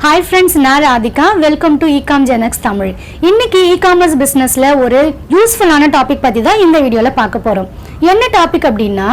Hi friends, நான் Radhika. Welcome to இகாம் ஜெனக்ஸ் தமிழ். இன்னைக்கு இ-காமர்ஸ் பிசினஸ்ல ஒரு யூஸ்ஃபுல்லான டாபிக் பத்தி தான் இந்த வீடியோல பார்க்க போறோம். என்ன டாபிக் அப்படின்னா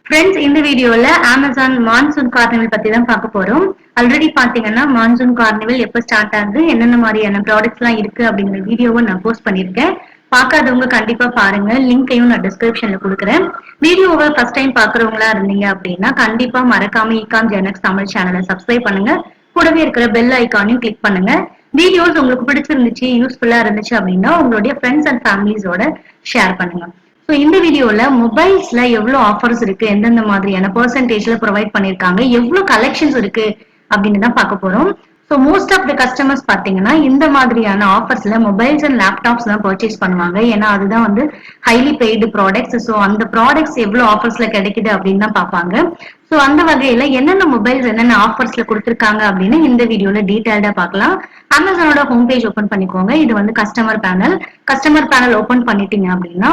ஃப்ரெண்ட்ஸ், இந்த வீடியோல Amazon மான்சூன் கார்னிவல் பத்தி தான் பார்க்க போறோம். ஆல்ரெடி பாத்தீங்கன்னா மான்சூன் கார்னிவல் எப்ப ஸ்டார்ட் ஆகுது, என்னென்ன மாதிரியான ப்ராடக்ட்ஸ் எல்லாம் இருக்கு அப்படிங்கிற வீடியோவை நான் போஸ்ட் பண்ணிருக்கேன். பார்க்காதவங்க கண்டிப்பா பாருங்க, லிங்கையும் நான் டிஸ்கிரிப்ஷன்ல கொடுக்குறேன். வீடியோவை ஃபர்ஸ்ட் டைம் பாக்குறவங்களா இருந்தீங்க அப்படின்னா கண்டிப்பா மறக்காம இகாம் ஜெனக்ஸ் தமிழ் சேனலை சப்ஸ்கிரைப் பண்ணுங்க. கூடவே இருக்கிற பெல் ஐக்கானையும் கிளிக் பண்ணுங்க. வீடியோஸ் உங்களுக்கு பிடிச்சிருந்துச்சு, யூஸ்ஃபுல்லா இருந்துச்சு அப்படின்னா உங்களுடைய ஃப்ரெண்ட்ஸ் அண்ட் ஃபேமிலிஸோட ஷேர் பண்ணுங்க. ஸோ இந்த வீடியோல மொபைல்ஸ்ல எவ்வளவு ஆஃபர்ஸ் இருக்கு, எந்தெந்த மாதிரியான பெர்சன்டேஜ்ல ப்ரொவைட் பண்ணிருக்காங்க, எவ்வளவு கலெக்ஷன்ஸ் இருக்கு அப்படின்னு தான் பார்க்க போறோம். So most of the customers பாத்தீங்கன்னா இந்த மாதிரியான ஆஃபர்ஸ்ல மொபைல்ஸ் அண்ட் லேப்டாப்ஸ் தான் பர்ச்சேஸ் பண்ணுவாங்க. ஏன்னா அதுதான் வந்து ஹைலி பெய்டு ப்ராடக்ட்ஸ். ஸோ அந்த ப்ராடக்ட்ஸ் எவ்வளவு ஆஃபர்ஸ்ல கிடைக்குது அப்படின்னு தான் பார்ப்பாங்க. ஸோ அந்த வகையில என்னென்ன மொபைல்ஸ் என்னென்ன ஆஃபர்ஸ்ல கொடுத்துருக்காங்க அப்படின்னு இந்த வீடியோல டீடைல்டா பார்க்கலாம். அமேசானோட ஹோம் பேஜ் ஓபன் பண்ணிக்கோங்க. இது வந்து கஸ்டமர் பேனல் ஓபன் பண்ணிட்டீங்க அப்படின்னா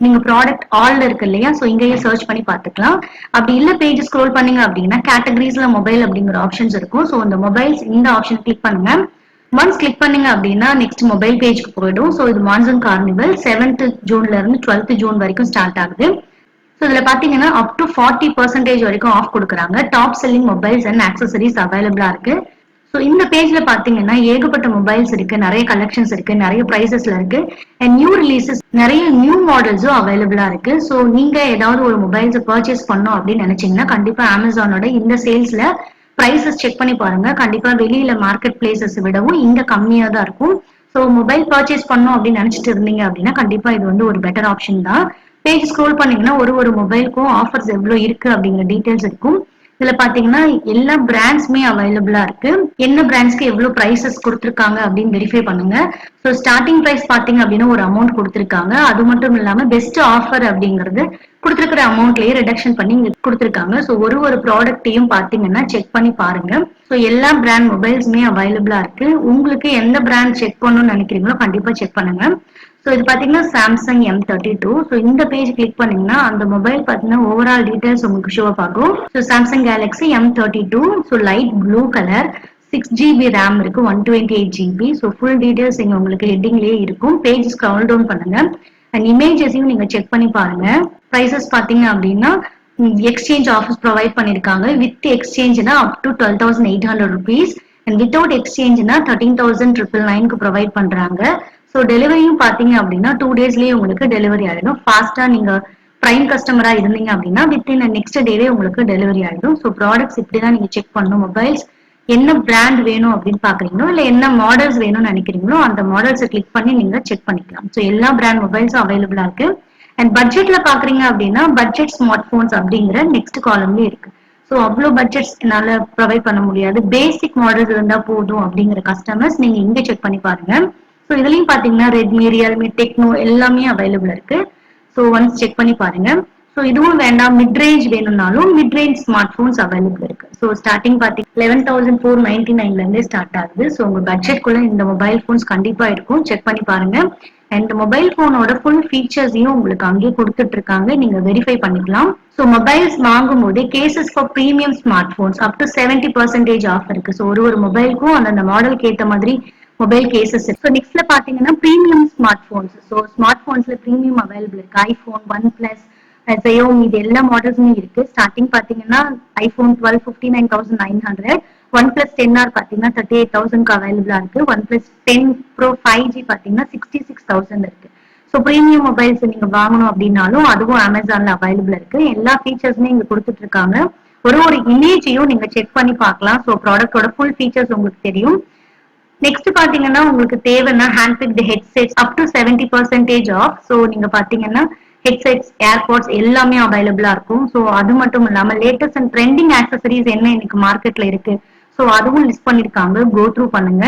நீங்க ப்ராடக்ட் ஆல்ல இருக்கு இல்லையா, சோ இங்கேயே சர்ச் பண்ணி பாத்துக்கலாம். அப்படி இல்ல பேஜ் ஸ்க்ரோல் பண்ணீங்க அப்படின்னா கேட்டகரிஸ்ல மொபைல் அப்படிங்கிற ஆப்ஷன்ஸ் இருக்கும். சோ இந்த மொபைல்ஸ் இந்த ஆப்ஷன் கிளிக் பண்ணுங்க. ஒன்ஸ் கிளிக் பண்ணீங்க அப்படின்னா நெக்ஸ்ட் மொபைல் பேஜ்க்கு போயிடும். சோ இது மான்சூன் கார்னிவல் 7th ஜூன்ல இருந்து 12th ஜூன் வரைக்கும் ஸ்டார்ட் ஆகுது. ஸோ இதுல பாத்தீங்கன்னா அப் டு 40% வரைக்கும் ஆஃப் கொடுக்குறாங்க. Top selling mobiles and accessories அவைலபிளா இருக்கு. ஸோ இந்த பேஜ்ல பாத்தீங்கன்னா ஏகப்பட்ட மொபைல்ஸ் இருக்கு, நிறைய கலெக்ஷன்ஸ் இருக்கு, நிறைய பிரைசஸ்ல இருக்கு. அண்ட் நியூ ரிலீசஸ் நிறைய நியூ மாடல்ஸும் அவைலபிளா இருக்கு. ஸோ நீங்க ஏதாவது ஒரு மொபைல்ஸ் பர்ச்சேஸ் பண்ணோம் அப்படின்னு நினைச்சீங்கன்னா கண்டிப்பா அமேசானோட இந்த சேல்ஸ்ல பிரைசஸ் செக் பண்ணி பாருங்க. கண்டிப்பா வெளியில மார்க்கெட் பிளேசஸ் விடவும் இங்க கம்மியா தான் இருக்கும். ஸோ மொபைல் பர்ச்சேஸ் பண்ணோம் அப்படின்னு நினைச்சிட்டு இருந்தீங்க அப்படின்னா கண்டிப்பா இது வந்து ஒரு பெட்டர் ஆப்ஷன் தான். பேஜ் ஸ்க்ரோல் பண்ணீங்கன்னா ஒரு மொபைலுக்கும் ஆஃபர்ஸ் எவ்வளவு இருக்கு அப்படிங்கிற டீடைல்ஸ் இருக்கும். இதுல பாத்தீங்கன்னா எல்லா பிராண்ட்ஸ்மே அவைலபிளா இருக்கு. என்ன பிராண்ட்ஸ்க்கு எவ்வளவு பிரைசஸ் கொடுத்திருக்காங்க அப்படின்னு வெரிஃபை பண்ணுங்க. ஸோ ஸ்டார்டிங் பிரைஸ் பாத்தீங்க அப்படின்னா ஒரு அமௌண்ட் கொடுத்திருக்காங்க. அது மட்டும் இல்லாம பெஸ்ட் ஆஃபர் அப்படிங்கிறது கொடுத்திருக்கிற அமௌண்ட்லயே ரிடக்ஷன் பண்ணி இங்க கொடுத்திருக்காங்க. ஸோ ஒரு ப்ராடக்ட்டையும் பாத்தீங்கன்னா செக் பண்ணி பாருங்க. ஸோ எல்லா பிராண்ட் மொபைல்ஸுமே அவைலபிளா இருக்கு. உங்களுக்கு எந்த பிராண்ட் செக் பண்ணணும்னு நினைக்கிறீங்களோ கண்டிப்பா செக் பண்ணுங்க. ஸோ இது பாத்தீங்கன்னா சாம்சங் M32. ஸோ இந்த பேஜ் கிளிக் பண்ணீங்கன்னா அந்த மொபைல் பாத்தீங்கன்னா ஓவரால் டீடைல்ஸ் உங்களுக்கு ஷோ ஆகும். So Samsung Galaxy M32. So light blue colour, 6GB RAM இருக்கு, 128GB. ஸோ ஃபுல் டீடைல்ஸ் இங்க உங்களுக்கு ஹெட்டிங்லயே இருக்கும். பேஜ் ஸ்க்ரால் டவுன் பண்ணுங்க. அண்ட் இமேஜஸையும் நீங்க செக் பண்ணி பாருங்க. பிரைசஸ் பாத்தீங்க அப்படின்னா எக்ஸ்சேஞ்ச் ஆஃபர்ஸ் ப்ரொவைட் பண்ணிருக்காங்க. வித் எக்ஸ்சேஞ்ச்னா up to 12,800 rupees and without எக்ஸ்சேஞ்ச்னா 13,999 ப்ரொவைட் பண்றாங்க. ஸோ டெலிவரியும் பாத்தீங்க அப்படின்னா 2 daysலயே உங்களுக்கு டெலிவரி ஆயிடும். ஃபாஸ்டா நீங்க பிரைம் கஸ்டமரா இருந்தீங்க அப்படின்னா வித்தின் நெக்ஸ்ட் டேவே உங்களுக்கு டெலிவரி ஆயிடும். ஸோ ப்ராடக்ட்ஸ் இப்படிதான் நீங்க செக் பண்ணணும். மொபைல்ஸ் என்ன பிராண்ட் வேணும் அப்படின்னு பாக்குறீங்களோ இல்ல என்ன மாடல்ஸ் வேணும்னு நினைக்கிறீங்களோ அந்த மாடல்ஸை கிளிக் பண்ணி நீங்க செக் பண்ணிக்கலாம். ஸோ எல்லா பிராண்ட் மொபைல்ஸும் அவைலபிளா இருக்கு. அண்ட் பட்ஜெட்ல பாக்குறீங்க அப்படின்னா பட்ஜெட் ஸ்மார்ட் போன்ஸ் அப்படிங்கிற நெக்ஸ்ட் காலம்லயே இருக்கு. ஸோ அவ்வளோ பட்ஜெட்ஸ் என்னால ப்ரொவைட் பண்ண முடியாது, பேசிக் மாடல்ஸ் இருந்தா போதும் அப்படிங்கிற கஸ்டமர்ஸ் நீங்க இங்க செக் பண்ணி பாருங்க. ஸோ இதுலயும் பாத்தீங்கன்னா ரெட்மி, ரியல்மி, டெக்னோ எல்லாமே அவைலபிள் இருக்கு. ஸோ ஒன்ஸ் செக் பண்ணி பாருங்க. ஸோ இதுவும் வேண்டாம், மிட் ரேஞ்ச் வேணும்னாலும் mid range smart phones available இருக்கு. ஸோ ஸ்டார்டிங் பாத்தீங்கன்னா 11,499 இருந்தே ஸ்டார்ட் ஆகுது. ஸோ உங்க பட்ஜெட்குள்ள இந்த மொபைல் போன்ஸ் கண்டிப்பா இருக்கும். செக் பண்ணி பாருங்க. அண்ட் மொபைல் போனோட ஃபுல் ஃபீச்சர்ஸையும் உங்களுக்கு அங்கேயே கொடுத்துட்டு இருக்காங்க, நீங்க வெரிஃபை பண்ணிக்கலாம். ஸோ மொபைல்ஸ் வாங்கும் போது cases for premium smart phones up to 70% off இருக்கு. ஸோ ஒரு மொபைலுக்கும் அந்த மாடலுக்கு ஏற்ற மாதிரி மொபைல் கேசஸ் இருக்கு. நெக்ஸ்ட்ல பாத்தீங்கன்னா premium smart phones. So smart போன்ஸ்ல பிரீமியம் அவைலபிள் இருக்கு. ஐபோன், OnePlus, Xiaomi இது எல்லா மாடல்ஸுமே இருக்கு. ஸ்டார்டிங் பாத்தீங்கன்னா ஐபோன் 12 59,900, OnePlus 10R பாத்தீங்கன்னா 38,000 அவைலபிளா இருக்கு. OnePlus 10 Pro 5G பாத்தீங்கன்னா 66,000 இருக்கு. ஸோ பிரீமியம் மொபைல்ஸ் நீங்க வாங்கணும் அப்படின்னாலும் அதுவும் அமேசான்ல அவைலபிள் இருக்கு. எல்லா ஃபீச்சர்ஸுமே இங்க கொடுத்துட்டு இருக்காங்க. ஒரு இமேஜையும் நீங்க செக் பண்ணி பார்க்கலாம். ஸோ ப்ராடக்டோட ஃபுல் ஃபீச்சர்ஸ் உங்களுக்கு தெரியும். நெக்ஸ்ட் பாத்தீங்கன்னா உங்களுக்கு தேவைன்னா handpicked headsets up to 70% off. So நீங்க பாத்தீங்கன்னா ஹெட்செட்ஸ், ஏர்பாட்ஸ் எல்லாமே அவைலபிளா இருக்கும். ஸோ அது மட்டும் இல்லாம லேட்டஸ்ட் அண்ட் ட்ரெண்டிங் ஆக்சசரிஸ் என்ன இன்னைக்கு மார்க்கெட்ல இருக்கு, ஸோ அதுவும் லிஸ்ட் பண்ணிருக்காங்க. கோ த்ரூ பண்ணுங்க.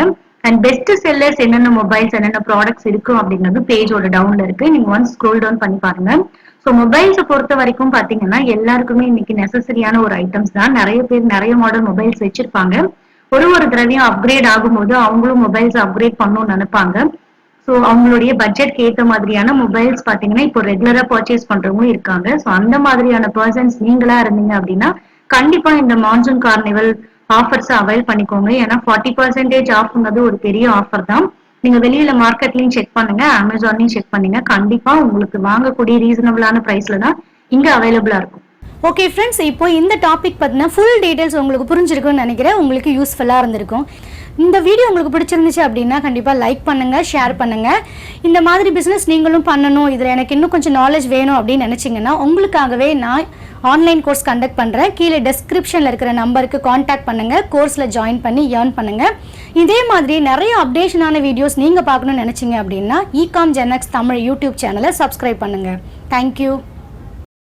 அண்ட் பெஸ்ட் செல்லர்ஸ் என்னென்ன மொபைல்ஸ் என்னென்ன ப்ராடக்ட்ஸ் இருக்கும் அப்படிங்கிறது பேஜோட டவுன்ல இருக்கு. நீங்க ஒன்ஸ் ஸ்க்ரோல் டவுன் பண்ணி பாருங்க. ஸோ மொபைல்ஸை பொறுத்த வரைக்கும் பாத்தீங்கன்னா எல்லாருக்குமே இன்னைக்கு நெசசரியான ஒரு ஐட்டம்ஸ் தான். நிறைய பேர் நிறைய மாடல் மொபைல்ஸ் வச்சிருப்பாங்க. ஒரு தடவையும் அப்கிரேட் ஆகும்போது அவங்களும் மொபைல்ஸ் அப்கிரேட் பண்ணணும்னு நினைப்பாங்க. ஸோ அவங்களுடைய பட்ஜெட்க்கு ஏற்ற மாதிரியான மொபைல்ஸ் பாத்தீங்கன்னா இப்போ ரெகுலரா பர்ச்சேஸ் பண்றவங்களும் இருக்காங்க. ஸோ அந்த மாதிரியான பர்சன்ஸ் நீங்களா இருந்தீங்க அப்படின்னா கண்டிப்பா இந்த மான்சூன் கார்னிவல் ஆஃபர்ஸ் அவைல் பண்ணிக்கோங்க. ஏன்னா 40% ஆஃப்ங்கிறது ஒரு பெரிய ஆஃபர் தான். நீங்க வெளியில மார்க்கெட்லயும் செக் பண்ணுங்க, அமேசான்லயும் செக் பண்ணுங்க. கண்டிப்பா உங்களுக்கு வாங்கக்கூடிய ரீசனபிளான பிரைஸ்ல தான் இங்க அவைலபிளா இருக்கும். ஓகே ஃப்ரெண்ட்ஸ், இப்போ இந்த டாபிக் பார்த்தீங்கன்னா ஃபுல் டீடைல்ஸ் உங்களுக்கு புரிஞ்சிருக்கும்னு நினைக்கிறேன். உங்களுக்கு யூஸ்ஃபுல்லாக இருந்திருக்கும். இந்த வீடியோ உங்களுக்கு பிடிச்சிருந்துச்சு அப்படின்னா கண்டிப்பாக லைக் பண்ணுங்கள், ஷேர் பண்ணுங்கள். இந்த மாதிரி பிஸ்னஸ் நீங்களும் பண்ணணும், இதில் எனக்கு இன்னும் கொஞ்சம் நாலேஜ் வேணும் அப்படின்னு நினச்சிங்கன்னா உங்களுக்காகவே நான் ஆன்லைன் கோர்ஸ் கண்டக்ட் பண்ணுறேன். கீழே டெஸ்கிரிப்ஷனில் இருக்கிற நம்பருக்கு காண்டாக்ட் பண்ணுங்கள், கோர்ஸில் ஜாயின் பண்ணி ஏர்ன் பண்ணுங்கள். இதே மாதிரி நிறைய அப்டேஷனான வீடியோஸ் நீங்கள் பார்க்கணும்னு நினச்சிங்க அப்படின்னா இகாம் ஜெனக்ஸ் தமிழ் யூடியூப் சேனலை சப்ஸ்கிரைப் பண்ணுங்கள். தேங்க்யூ.